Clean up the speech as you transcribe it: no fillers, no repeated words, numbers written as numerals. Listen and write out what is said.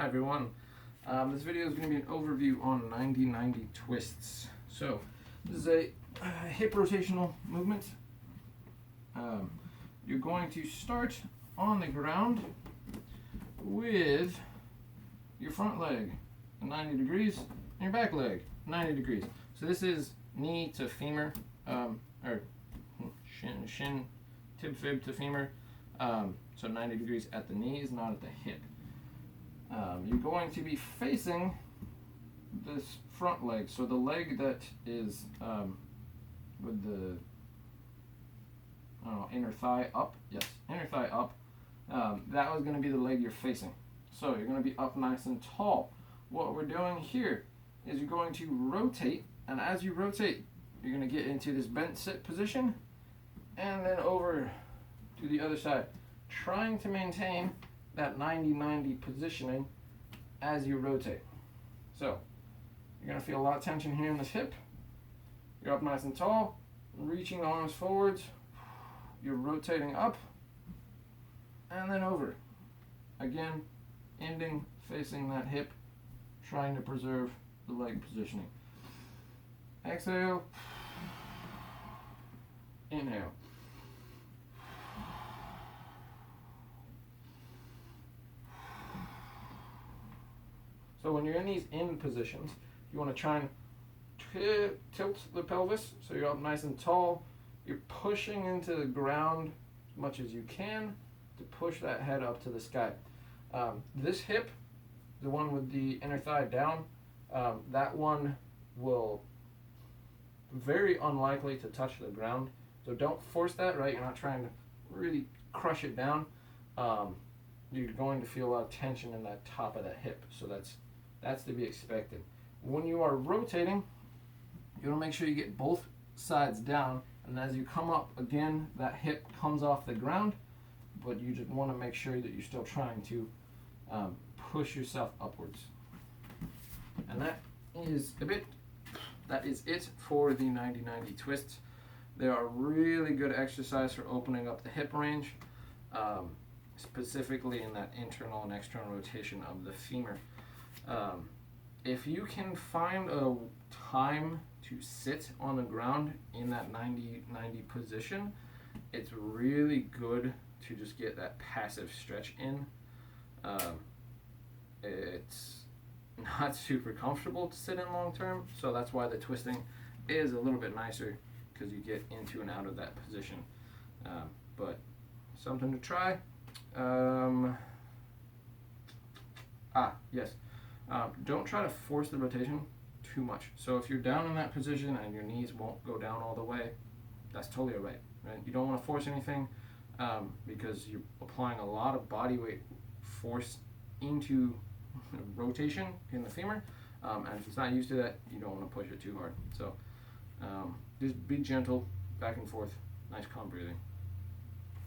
Hi everyone. This video is going to be an overview on 90-90 twists. So this is a hip rotational movement. You're going to start on the ground with your front leg 90 degrees and your back leg 90 degrees. So this is knee to femur, or shin, tib fib to femur. So 90 degrees at the knees, not at the hip. You're going to be facing this front leg, so the leg that is with the inner thigh up, yes, inner thigh up, that was going to be the leg you're facing. So you're going to be up nice and tall. What we're doing here is you're going to rotate, and as you rotate, you're going to get into this bent sit position, and then over to the other side, trying to maintain that 90-90 positioning as you rotate. So you're going to feel a lot of tension here in this hip. You're up nice and tall, reaching the arms forwards. You're rotating up and then over. Again, ending facing that hip, trying to preserve the leg positioning. Exhale. Inhale. So when you're in these in positions, you want to try and tilt the pelvis so you're up nice and tall. You're pushing into the ground as much as you can to push that head up to the sky. This hip, the one with the inner thigh down, that one will very unlikely to touch the ground. So don't force that, right? You're not trying to really crush it down. You're going to feel a lot of tension in that top of that hip. So that's to be expected. When you are rotating, you want to make sure you get both sides down, and as you come up again, that hip comes off the ground, but you just want to make sure that you're still trying to push yourself upwards. And that is it for the 90-90 twists. They are really good exercise for opening up the hip range, specifically in that internal and external rotation of the femur. If you can find a time to sit on the ground in that 90-90 position, it's really good to just get that passive stretch in. It's not super comfortable to sit in long term, so that's why the twisting is a little bit nicer, because you get into and out of that position. But something to try. Yes. Don't try to force the rotation too much. So if you're down in that position and your knees won't go down all the way, that's totally all right. You don't want to force anything because you're applying a lot of body weight force into rotation in the femur, and if it's not used to that, you don't want to push it too hard. So just be gentle, back and forth, nice calm breathing.